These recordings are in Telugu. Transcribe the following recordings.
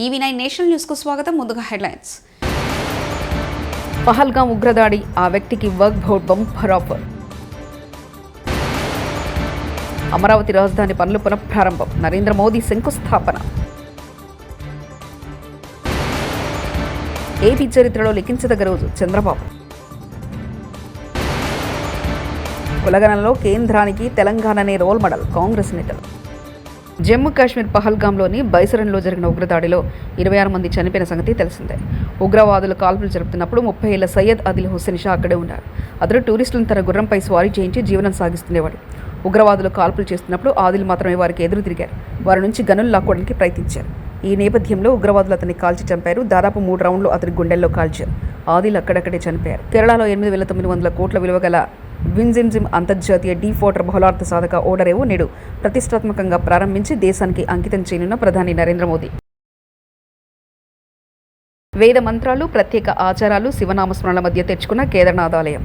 EV9 నేషనల్ న్యూస్ కు స్వాగతం. ముందుగా హెడ్లైన్స్. పహల్గాం ఉగ్రదాడి, ఆ వ్యక్తికి work board bumper offer. Amaravati రాజధాని పనులు పునఃప్రారంభం, నరేంద్ర మోదీ శంకుస్థాపన. ఏపీ చరిత్రలో లిఖించదగ్గ రోజు చంద్రబాబు. కులగణనలో కేంద్రానికి తెలంగాణనే రోల్ మోడల్, కాంగ్రెస్ నేతలు. జమ్మూ కాశ్మీర్ పహల్గాంలోని బైసరన్లో జరిగిన ఉగ్రదాడిలో 26 మంది చనిపోయిన సంగతి తెలిసిందే. ఉగ్రవాదులు కాల్పులు జరుపుతున్నప్పుడు 30 ఏళ్ల సయ్యద్ ఆదిల్ హుస్సేన్ షా అక్కడే ఉన్నారు. అతడు టూరిస్టులను తన గుర్రంపై స్వారీ చేయించి జీవనం సాగిస్తుండేవాడు. ఉగ్రవాదులు కాల్పులు చేస్తున్నప్పుడు ఆదిల్ మాత్రమే వారికి ఎదురు తిరిగారు. వారి నుంచి గనులు లాక్కోవడానికి ప్రయత్నించారు. ఈ నేపథ్యంలో ఉగ్రవాదులు అతన్ని కాల్చి చంపారు. దాదాపు 3 రౌండ్లు అతని గుండెల్లో కాల్చారు. ఆదిల్ అక్కడక్కడే చనిపోయారు. కేరళలో 8,900 కోట్ల విలువ గల వింజిమ్జిమ్ అంతర్జాతీయ డీప్ వాటర్ బహుళార్థ సాధక ఓడరేవు నేడు ప్రతిష్టాత్మకంగా ప్రారంభించి దేశానికి అంకితం చేయనున్న ప్రధాని నరేంద్ర మోదీ. వేద మంత్రాలు, ప్రత్యేక ఆచారాలు, శివనామస్మరణల మధ్య తెచ్చుకున్న కేదార్నాథ్ ఆలయం.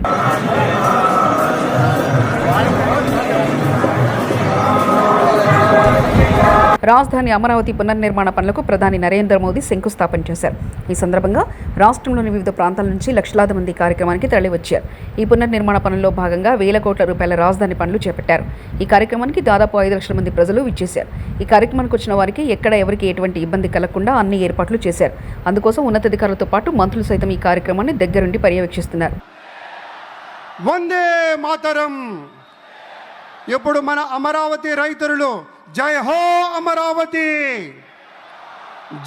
రాజధాని అమరావతి పునర్నిర్మాణ పనులకు ప్రధాని నరేంద్ర మోదీ శంకుస్థాపన చేశారు. ఈ సందర్భంగా రాష్ట్రంలోని వివిధ ప్రాంతాల నుంచి లక్షలాది మంది కార్యక్రమానికి తరలివచ్చారు. ఈ పునర్నిర్మాణ పనుల్లో భాగంగా 1,000 కోట్ల రూపాయల రాజధాని పనులు చేపట్టారు. ఈ కార్యక్రమానికి దాదాపు 5 లక్షల మంది ప్రజలు విచ్చేశారు. ఈ కార్యక్రమానికి వచ్చిన వారికి ఎక్కడ ఎవరికి ఎటువంటి ఇబ్బంది కలగకుండా అన్ని ఏర్పాట్లు చేశారు. అందుకోసం ఉన్నతాధికారులతో పాటు మంత్రులు సైతం ఈ కార్యక్రమాన్ని దగ్గరుండి పర్యవేక్షిస్తున్నారు. వందే మాతరం. ఇప్పుడు మన అమరావతి రైతులు జై హో అమరావతి,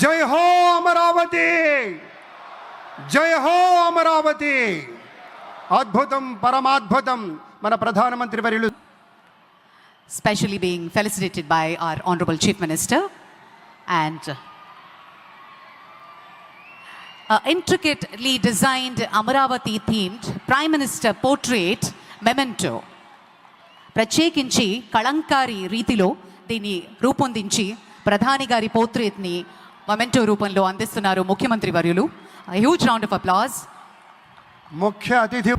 జై హో అమరావతి, జై హో అమరావతి. అద్భుతం, పరమాద్భుతం. మన ప్రధానమంత్రి వర్యులు specially being felicitated by our Honorable Chief Minister and intricately designed Amaravati themed Prime Minister portrait memento. ప్రత్యేకించి కళంకారి రీతిలో దీన్ని రూపొందించి ప్రధాని గారి పోర్ట్రేట్ని మొమెంటో రూపంలో అందిస్తున్నారు ముఖ్యమంత్రి వర్యులు. Huge round of applause. ముఖ్య అతిథి.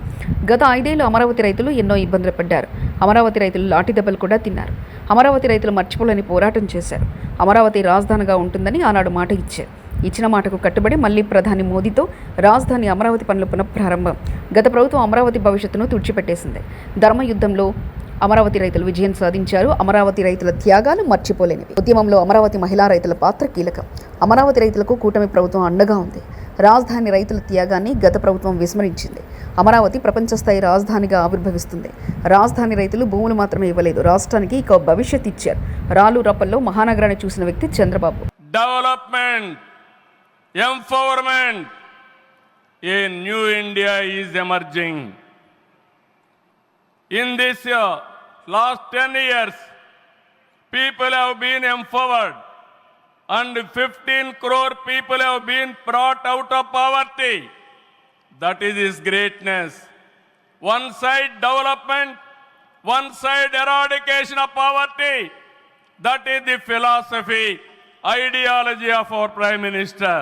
గత 5 ఏళ్లు అమరావతి రైతులు ఎన్నో ఇబ్బందులు పడ్డారు. అమరావతి రైతులు లాఠీ దెబ్బలు కూడా తిన్నారు. అమరావతి రైతులు మర్చిపోలేని పోరాటం చేశారు. అమరావతి రాజధానిగా ఉంటుందని ఆనాడు మాట ఇచ్చారు. ఇచ్చిన మాటకు కట్టుబడి మళ్లీ ప్రధాని మోదీతో రాజధాని అమరావతి పనులు పునఃప్రారంభం. గత ప్రభుత్వం అమరావతి భవిష్యత్తును తుడిచిపెట్టేసింది. ధర్మయుద్ధంలో అమరావతి రైతులు విజయం సాధించారు. అమరావతి రైతుల త్యాగాలు మర్చిపోలేనివి. ఉద్యమంలో అమరావతి మహిళా రైతుల పాత్ర కీలకం. అమరావతి రైతులకు కూటమి ప్రభుత్వం అండగా ఉంది. రాజధాని రైతుల త్యాగాన్ని గత ప్రభుత్వం విస్మరించింది. అమరావతి ప్రపంచ స్థాయి రాజధానిగా ఆవిర్భవిస్తుంది. రాజధాని రైతులు భూములు మాత్రమే ఇవ్వలేదు, రాష్ట్రానికి ఇక భవిష్యత్ ఇచ్చారు. రాళ్ళు రప్పల్లో మహానగరాన్ని చూసిన వ్యక్తి Chandrababu. Development, empowerment, a new India is emerging. In this last 10 years, people have been empowered and 15 crore people have been brought out of poverty. That is his greatness. One side development, one side eradication of poverty. That is the philosophy, ideology of our Prime Minister.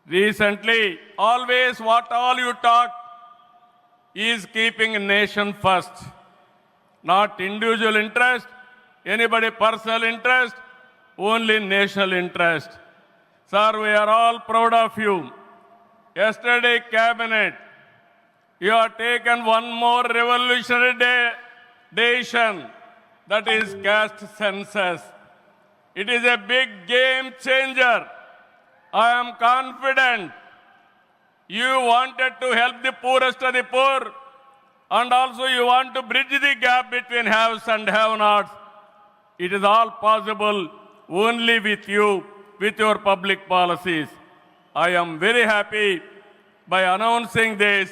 Recently, always what all you talk is keeping nation first, not individual interest, anybody personal interest, only national interest. Sir, we are all proud of you. Yesterday cabinet, you have taken one more revolutionary decision, that is caste census. It is a big game changer. I am confident you wanted to help the poorest of the poor, and also you want to bridge the gap between haves and have-nots. It is all possible only with you, with your public policies. I am very happy by announcing this.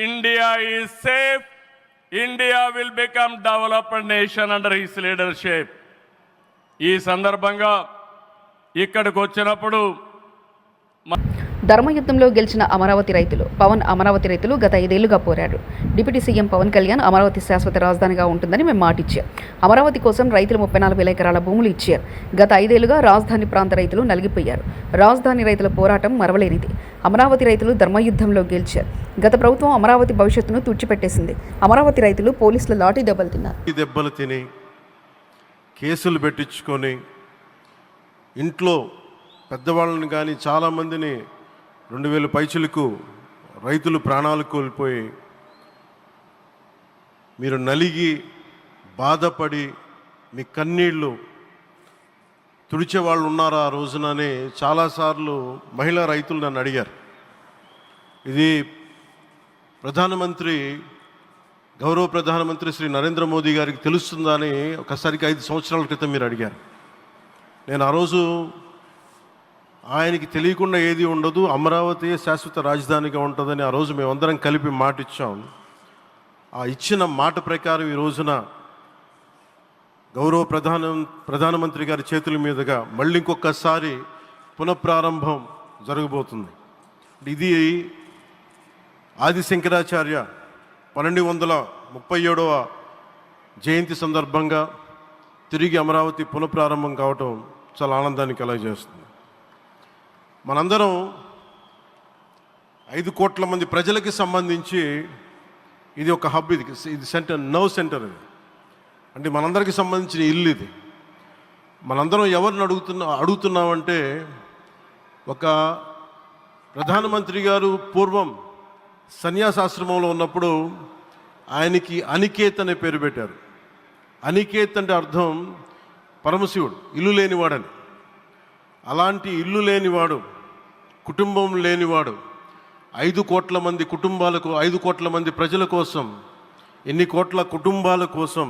India is safe. India will become developed nation under his leadership. ఈ సందర్భంగా ఇక్కడికి వచ్చినప్పుడు ధర్మయుద్ధంలో గెలిచిన అమరావతి రైతులు అమరావతి రైతులు గత 5 ఏళ్లుగా పోరాడు. డిప్యూటీ సీఎం పవన్ కళ్యాణ్ అమరావతి శాశ్వత రాజధానిగా ఉంటుందని మేము మాటిచ్చారు. అమరావతి కోసం రైతులు 34,000 ఎకరాల భూములు ఇచ్చారు. గత 5 ఏళ్లుగా రాజధాని ప్రాంత రైతులు నలిగిపోయారు. రాజధాని రైతుల పోరాటం మరవలేనిది. అమరావతి రైతులు ధర్మయుద్ధంలో గెలిచారు. గత ప్రభుత్వం అమరావతి భవిష్యత్తును తుడిచిపెట్టేసింది. అమరావతి రైతులు పోలీసుల లాఠీ దెబ్బలు తిన్నారు. దెబ్బలు తిని కేసులు పెట్టించుకొని ఇంట్లో పెద్దవాళ్ళని కానీ చాలామందిని 2000 పైచులకు రైతులు ప్రాణాలు కోల్పోయి మీరు నలిగి బాధపడి మీ కన్నీళ్ళు తుడిచే వాళ్ళు ఉన్నారా ఆ రోజునని చాలాసార్లు మహిళా రైతులు నన్ను అడిగారు. ఇది గౌరవ ప్రధానమంత్రి శ్రీ నరేంద్ర మోదీ గారికి తెలుస్తుందా అని ఒకసారికి 5 సంవత్సరాల క్రితం మీరు అడిగారు. నేను ఆ రోజు ఆయనకి తెలియకుండా ఏది ఉండదు, అమరావతి శాశ్వత రాజధానిగా ఉంటుందని ఆ రోజు మేమందరం కలిపి మాట ఇచ్చాం. ఆ ఇచ్చిన మాట ప్రకారం ఈ రోజున గౌరవ ప్రధానమంత్రి గారి చేతుల మీదుగా మళ్ళీ ఇంకొకసారి పునఃప్రారంభం జరగబోతుంది. ఇది ఆది శంకరాచార్య 1237వ జయంతి సందర్భంగా తిరిగి అమరావతి పునఃప్రారంభం కావటం చాలా ఆనందాన్ని కలగజేస్తుంది. మనందరం 5 కోట్ల మంది ప్రజలకి సంబంధించి ఇది ఒక హబ్, ఇది సెంటర్, సెంటర్ ఇది. అంటే మనందరికీ సంబంధించిన ఇల్లు ఇది. మనందరం ఎవరిని అడుగుతున్నామంటే, ఒక ప్రధానమంత్రి గారు పూర్వం సన్యాసాశ్రమంలో ఉన్నప్పుడు ఆయనకి అనికేత్ అనే పేరు పెట్టారు. అనికేత్ అంటే అర్థం పరమశివుడు, ఇల్లు లేనివాడని. అలాంటి ఇల్లు లేనివాడు, కుటుంబం లేనివాడు 5 కోట్ల మంది కుటుంబాలకు, 5 కోట్ల మంది ప్రజల కోసం, ఎన్ని కోట్ల కుటుంబాల కోసం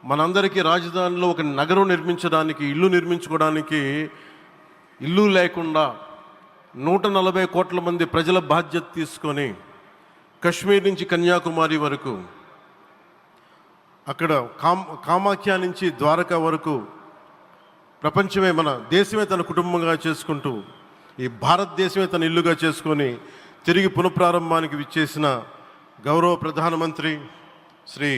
మనందరికీ రాజధానిలో ఒక నగరం నిర్మించడానికి, ఇల్లు నిర్మించుకోవడానికి ఇల్లు లేకుండా 140 కోట్ల మంది ప్రజల బాధ్యత తీసుకొని కశ్మీర్ నుంచి కన్యాకుమారి వరకు, అక్కడ కామాఖ్య నుంచి ద్వారకా వరకు ప్రపంచమే, మన దేశమే తన కుటుంబంగా చేసుకుంటూ ఈ భారతదేశమే తన ఇల్లుగా చేసుకొని తిరిగి పునఃప్రారంభానికి విచ్చేసిన గౌరవ ప్రధానమంత్రి శ్రీ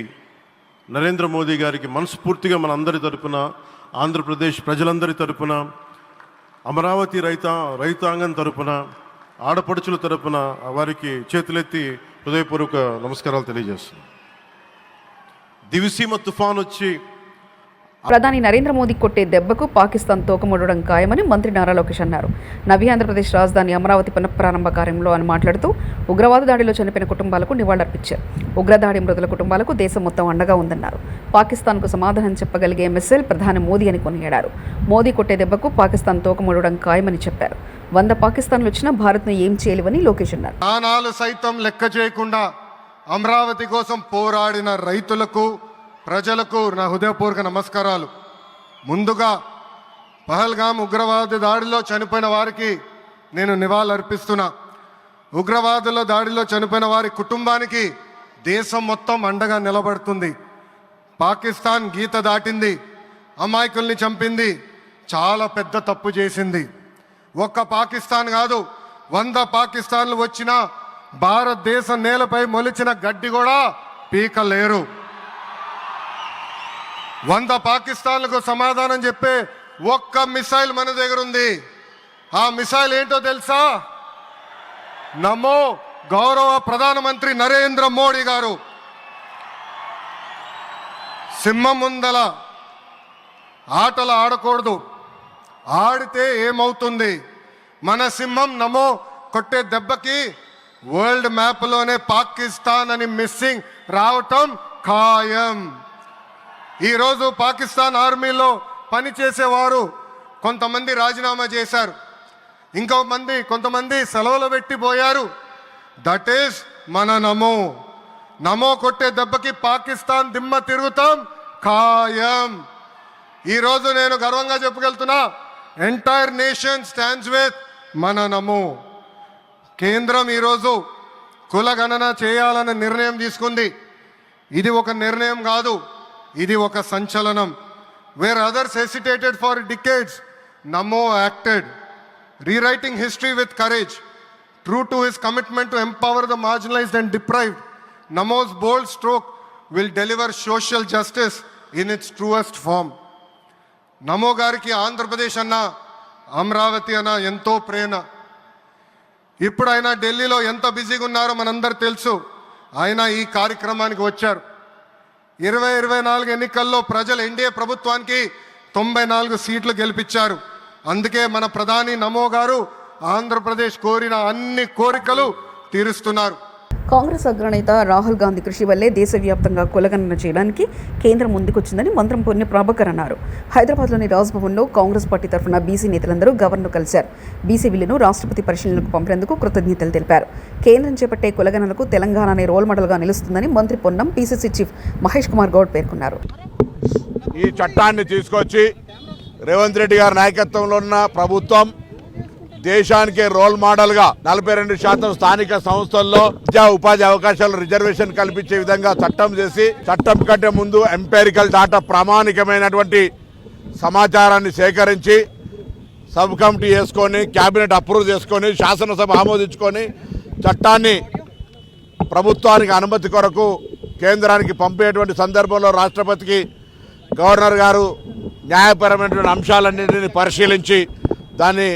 నరేంద్ర మోదీ గారికి మనస్ఫూర్తిగా మన అందరి తరపున, ఆంధ్రప్రదేశ్ ప్రజలందరి తరపున, అమరావతి రైతాంగం తరపున, ఆడపడుచుల తరపున వారికి చేతులెత్తి హృదయపూర్వక నమస్కారాలు తెలియజేస్తున్నాను. దివిసీమ తుఫాన్ వచ్చి ప్రధాని నరేంద్ర మోదీ కొట్టే దెబ్బకు పాకిస్తాన్ తోకముడడం ఖాయమని మంత్రి నారా లోకేష్ అన్నారు. నవీ ఆంధ్రప్రదేశ్ రాజధాని అమరావతి పునఃప్రారంభ కార్యంలో అని మాట్లాడుతూ ఉగ్రవాద దాడిలో చనిపోయిన కుటుంబాలకు నివాళులర్పించారు. ఉగ్రదాడి మృతుల కుటుంబాలకు దేశం మొత్తం అండగా ఉందన్నారు. పాకిస్తాన్కు సమాధానం చెప్పగలిగే మిస్సైల్ ప్రధాని మోదీ అని కొనియాడారు. మోదీ కొట్టే దెబ్బకు పాకిస్తాన్ తోకముడడం ఖాయమని చెప్పారు. 100 పాకిస్తాన్లు వచ్చినా భారత్ను ఏం చేయలేవని లోకేష్ అన్నారు. ప్రాణాలు సైతం లెక్క చేయకుండా అమరావతి కోసం పోరాడిన రైతులకు, ప్రజలకు నా హృదయపూర్వక నమస్కారాలు. ముందుగా పహల్గామ్ ఉగ్రవాద దాడిలో చనిపోయిన వారికి నేను నివాళులర్పిస్తున్నా. ఉగ్రవాదుల దాడిలో చనిపోయిన వారి కుటుంబానికి దేశం మొత్తం అండగా నిలబడుతుంది. పాకిస్తాన్ గీత దాటింది, అమాయకుల్ని చంపింది, చాలా పెద్ద తప్పు చేసింది. ఒక్క పాకిస్తాన్ కాదు, 100 పాకిస్తాన్లు వచ్చినా భారతదేశ నేలపై మొలిచిన గడ్డి కూడా పీకలేరు. 100 పాకిస్తాన్లకు సమాధానం చెప్పే ఒక్క మిసైల్ మన దగ్గర ఉంది. ఆ మిసైల్ ఏంటో తెలుసా? నమో గౌరవ ప్రధానమంత్రి నరేంద్ర మోడీ గారు. సింహం ముందల ఆటలు ఆడకూడదు, ఆడితే ఏమవుతుంది? మన సింహం నమో కొట్టే దెబ్బకి వరల్డ్ మ్యాప్లోనే పాకిస్తాన్ అని మిస్సింగ్ రావటం ఖాయం. ఈరోజు పాకిస్తాన్ ఆర్మీలో పనిచేసేవారు కొంతమంది రాజీనామా చేశారు, కొంతమంది సెలవులు పెట్టిపోయారు. దట్ ఈస్ మన నమో కొట్టే దెబ్బకి పాకిస్తాన్ దిమ్మ తిరుగుతాం ఖాయం. ఈరోజు నేను గర్వంగా చెప్పగలుగుతున్నా, ఎంటైర్ నేషన్ స్టాండ్స్ విత్ మన నమో. కేంద్రం ఈరోజు కులగణన చేయాలన్న నిర్ణయం తీసుకుంది. ఇది ఒక నిర్ణయం కాదు, ఇది ఒక సంచలనం. Wear others hesitated for decades, Namo acted, rewriting history with courage. True to his commitment to empower the marginalized and deprived, Namo's bold stroke will deliver social justice in its truest form. నమో గారికి ఆంధ్రప్రదేశ్ అన్న, అమరావతి అన్న ఎంతో ప్రేమ. ఇప్పుడు ఆయన ఢిల్లీలో ఎంత బిజీగా ఉన్నారో మనందరూ తెలుసు. ఆయన ఈ కార్యక్రమానికి వచ్చారు. 2024 ఎన్నికల్లో ప్రజలు ఎన్డీఏ ప్రభుత్వానికి 94 సీట్లు గెలిపించారు. అందుకే మన ప్రధాని నమో గారు ఆంధ్రప్రదేశ్ కోరిన అన్ని కోరికలు తీరుస్తున్నారు. కాంగ్రెస్ అగ్రనేత రాహుల్ గాంధీ కృషి వల్లే దేశవ్యాప్తంగా కులగణన చేయడానికి కేంద్రం ముందుకొచ్చిందని మంత్రం పొన్ని ప్రభాకర్ అన్నారు. హైదరాబాద్లోని రాజ్భవన్లో కాంగ్రెస్ పార్టీ తరఫున బీసీ నేతలందరూ గవర్నర్ను కలిశారు. బీసీ బిల్లును రాష్ట్రపతి పరిశీలనకు పంపేందుకు కృతజ్ఞతలు తెలిపారు. కేంద్రం చేపట్టే కులగణనకు తెలంగాణనే రోల్ మోడల్గా నిలుస్తుందని మంత్రి పొన్నం పీసీసీ చీఫ్ మహేష్ కుమార్ గౌడ్ పేర్కొన్నారు. ఈ చట్టాన్ని తీసుకొచ్చి రేవంత్ రెడ్డి గారి నాయకత్వంలో ఉన్న ప్రభుత్వం దేశానికే రోల్ మోడల్గా 42% స్థానిక సంస్థల్లో విద్యా ఉపాధి అవకాశాలు రిజర్వేషన్ కల్పించే విధంగా చట్టం చేసి, చట్టం కంటే ముందు ఎంపెరికల్ డాటా ప్రామాణికమైనటువంటి సమాచారాన్ని సేకరించి సబ్ కమిటీ వేసుకొని క్యాబినెట్ అప్రూవ్ చేసుకొని శాసనసభ ఆమోదించుకొని చట్టాన్ని ప్రభుత్వానికి అనుమతి కొరకు కేంద్రానికి పంపేటువంటి సందర్భంలో రాష్ట్రపతికి గవర్నర్ గారు న్యాయపరమైనటువంటి అంశాలన్నింటినీ పరిశీలించి దాన్ని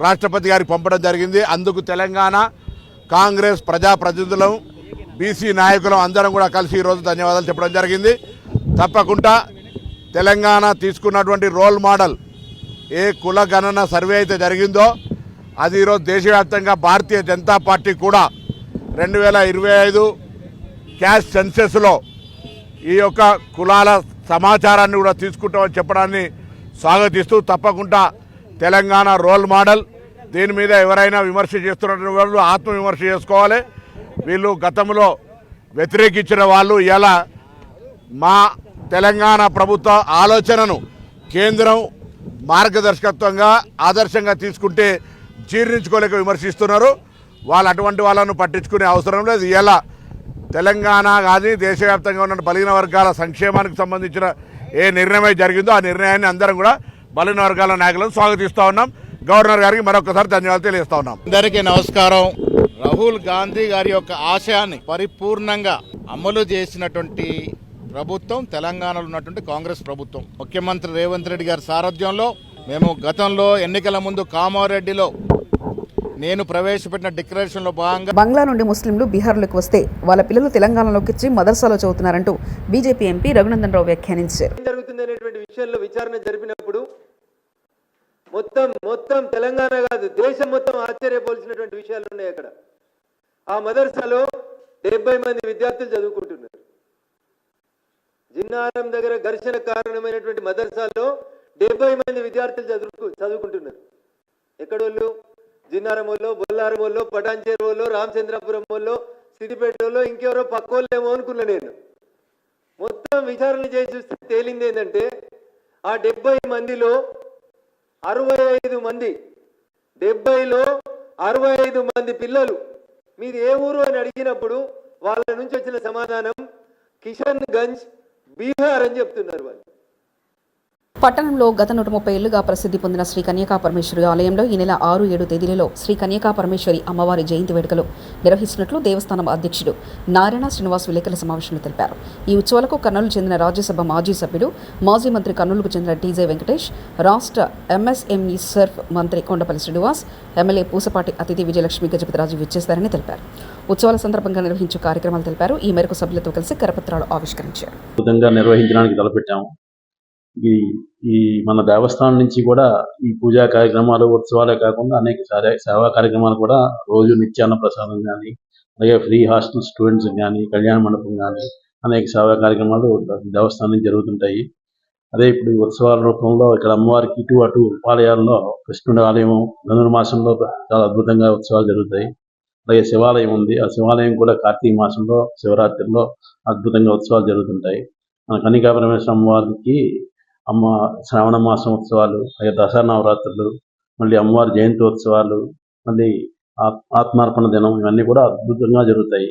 రాష్ట్రపతి గారికి పంపడం జరిగింది. అందుకు తెలంగాణ కాంగ్రెస్ ప్రజాప్రతినిధులం బీసీ నాయకులం అందరం కూడా కలిసి ఈరోజు ధన్యవాదాలు చెప్పడం జరిగింది. తప్పకుండా తెలంగాణ తీసుకున్నటువంటి రోల్ మోడల్ ఏ కుల గణన సర్వే అయితే జరిగిందో అది ఈరోజు దేశవ్యాప్తంగా భారతీయ జనతా పార్టీ కూడా 2025 క్యాష్ సెన్సెస్లో ఈ యొక్క కులాల సమాచారాన్ని కూడా తీసుకుంటామని చెప్పడాన్ని స్వాగతిస్తూ తప్పకుండా తెలంగాణ రోల్ మోడల్. దీని మీద ఎవరైనా విమర్శ చేస్తున్నటువంటి వాళ్ళు ఆత్మవిమర్శ చేసుకోవాలి. వీళ్ళు గతంలో వ్యతిరేకించిన వాళ్ళు ఇలా మా తెలంగాణ ప్రభుత్వ ఆలోచనను కేంద్రం మార్గదర్శకత్వంగా ఆదర్శంగా తీసుకుంటే జీర్ణించుకోలేక విమర్శిస్తున్నారు. వాళ్ళు అటువంటి వాళ్ళను పట్టించుకునే అవసరం లేదు. ఇలా తెలంగాణ కానీ దేశవ్యాప్తంగా ఉన్న బలహీన వర్గాల సంక్షేమానికి సంబంధించిన ఏ నిర్ణయం జరిగిందో ఆ నిర్ణయాన్ని అందరం కూడా బలహీన వర్గాల నాయకులను స్వాగతిస్తూ ఉన్నాం. గవర్నర్ గారికి మరొకసారి ధన్యవాదాలు తెలియజేస్తా ఉన్నాం. అందరికీ నమస్కారం. రాహుల్ గాంధీ గారి యొక్క ఆశయాన్ని పరిపూర్ణంగా అమలు చేసినటువంటి ప్రభుత్వం తెలంగాణలో ఉన్నటువంటి కాంగ్రెస్ ప్రభుత్వం. ముఖ్యమంత్రి రేవంత్ రెడ్డి గారి సారథ్యంలో మేము గతంలో ఎన్నికల ముందు కామారెడ్డిలో నేను ప్రవేశపెట్టిన డిక్లరేషన్లో భాగంగా బంగ్లా నుండి ముస్లింలు బీహార్లోకి వస్తే వాళ్ళ పిల్లలు తెలంగాణలోకి వచ్చి మదర్సాలో చదువుతున్నారంటూ బీజేపీ ఎంపీ రఘునందన్ రావు వ్యాఖ్యానించారు. జరుగుతుందనేటువంటి విషయంలో విచారణ జరిపినప్పుడు మొత్తం తెలంగాణ కాదు దేశం మొత్తం ఆశ్చర్యపోల్సినటువంటి విషయాలు ఉన్నాయి. అక్కడ ఆ మదర్సాలో 70 మంది విద్యార్థులు చదువుకుంటున్నారు. జిన్నారం దగ్గర ఘర్షణ కారణమైనటువంటి మదర్సాలో 70 మంది విద్యార్థులు చదువుకుంటున్నారు. ఎక్కడోళ్ళు? జిన్నారం వాళ్ళు, బొల్లారం వాళ్ళు, పటాన్చేరు వాళ్ళు, రామచంద్రపురం వాళ్ళు, సిద్దిపేట వాళ్ళు, ఇంకెవరో పక్కోళ్ళేమో అనుకున్నా నేను. మొత్తం విచారణ చేసి చూస్తే తేలింది ఏంటంటే ఆ 70 మందిలో 65 మంది 70లో 65 మంది పిల్లలు మీది ఏ ఊరు అని అడిగినప్పుడు వాళ్ళ నుంచి వచ్చిన సమాధానం కిషన్ గంజ్ బీహార్ అని చెప్తున్నారు వాళ్ళు. పట్టణంలో గత 130 ఏళ్లుగా ప్రసిద్ధి పొందిన శ్రీ కన్యకా పరమేశ్వరి ఆలయంలో ఈ నెల 6-7 తేదీలలో శ్రీ కన్యకా పరమేశ్వరి అమ్మవారి జయంతి వేడుకలు నిర్వహిస్తున్నట్లు దేవస్థానం అధ్యక్షుడు నారాయణ శ్రీనివాస్ విలేకరుల సమావేశంలో తెలిపారు. ఈ ఉత్సవాలకు కర్నూలు చెందిన రాజ్యసభ మాజీ సభ్యుడు, మాజీ మంత్రి కర్నూలుకు చెందిన టీజే వెంకటేష్, రాష్ట్ర ఎంఎస్ఎంఈ సర్ఫ్ మంత్రి కొండపల్లి శ్రీనివాస్, ఎమ్మెల్యే పూసపాటి అతిథి విజయలక్ష్మి గజపతిరాజు విచ్చేస్తారని తెలిపారు. ఉత్సవాల సందర్భంగా నిర్వహించే కార్యక్రమాలు తెలిపారు. ఈ మేరకు సభ్యులతో కలిసి కరపత్రాలు ఆవిష్కరించారు. నిర్వహించడానికి తలపెట్టాము. ఈ మన దేవస్థానం నుంచి కూడా ఈ పూజా కార్యక్రమాలు, ఉత్సవాలే కాకుండా అనేక సేవా కార్యక్రమాలు కూడా రోజు నిత్యాన్న ప్రసాదం కానీ, అలాగే ఫ్రీ హాస్టల్ స్టూడెంట్స్ కానీ, కళ్యాణ మండపం కానీ అనేక సేవా కార్యక్రమాలు దేవస్థానం నుంచి జరుగుతుంటాయి. అదే ఇప్పుడు ఈ ఉత్సవాల రూపంలో ఇక్కడ అమ్మవారికి ఇటు అటు ఉపాలయాల్లో కృష్ణుడి ఆలయం ధనుర్మాసంలో చాలా అద్భుతంగా ఉత్సవాలు జరుగుతాయి. అలాగే శివాలయం ఉంది. ఆ శివాలయం కూడా కార్తీక మాసంలో శివరాత్రిలో అద్భుతంగా ఉత్సవాలు జరుగుతుంటాయి. మన కన్యకా పరమేశ్వరి అమ్మవారికి శ్రావణ మాసం ఉత్సవాలు, అలాగే దసరా నవరాత్రులు, మళ్ళీ అమ్మవారి జయంతి ఉత్సవాలు, మళ్ళీ ఆత్మార్పణ దినం, ఇవన్నీ కూడా అద్భుతంగా జరుగుతాయి.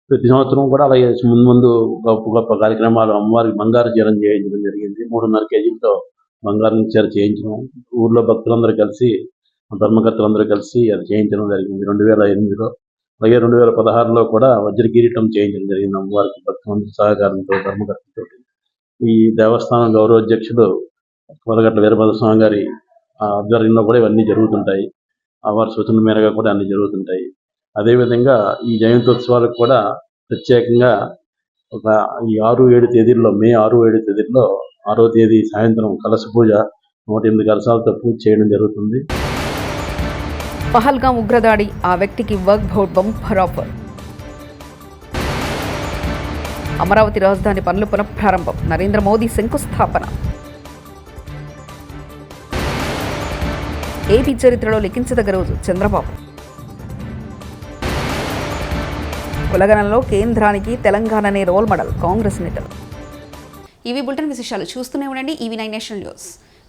ప్రతి సంవత్సరం కూడా అలాగే ముందు గొప్ప గొప్ప కార్యక్రమాలు అమ్మవారికి బంగారు చీర చేయించడం జరిగింది. 3.5 కేజీలతో బంగారం చీర చేయించడం, ఊర్లో భక్తులందరూ కలిసి, ధర్మకర్తలందరూ కలిసి అది చేయించడం జరిగింది 2008లో. అలాగే 2016లో కూడా వజ్ర కిరీటం చేయించడం జరిగింది అమ్మవారికి భక్తులందరూ సహకారంతో, ధర్మకర్తతో. ఈ దేవస్థానం గౌరవాధ్యక్షుడు కొలగట్ల వీరభద్రస్వామి గారి ఆధ్వర్యంలో కూడా ఇవన్నీ జరుగుతుంటాయి. వారి సూచన మేరగా కూడా అన్ని జరుగుతుంటాయి. అదేవిధంగా ఈ జయంతోత్సవాలకు కూడా ప్రత్యేకంగా ఈ 6-7 తేదీల్లో, మే 6-7 తేదీల్లో 6వ తేదీ సాయంత్రం కలశ పూజ, 108 కరసాలతో పూర్తి చేయడం జరుగుతుంది. పహల్గాం ఉగ్రదాడి, ఆ వ్యక్తికి work board bumper offer. Amaravati రాజధాని పనులు పునఃప్రారంభం, నరేంద్ర మోదీ శంకుస్థాపన. ఏపీ చరిత్రలో లిఖించదగ్గ రోజు చంద్రబాబు. కులగణంలో కేంద్రానికి తెలంగాణనే రోల్ మోడల్, కాంగ్రెస్ నేతలు. ఇవి బులెటిన్ విశేషాలు. చూస్తూనే ఉండండి EV9 నేషనల్ న్యూస్.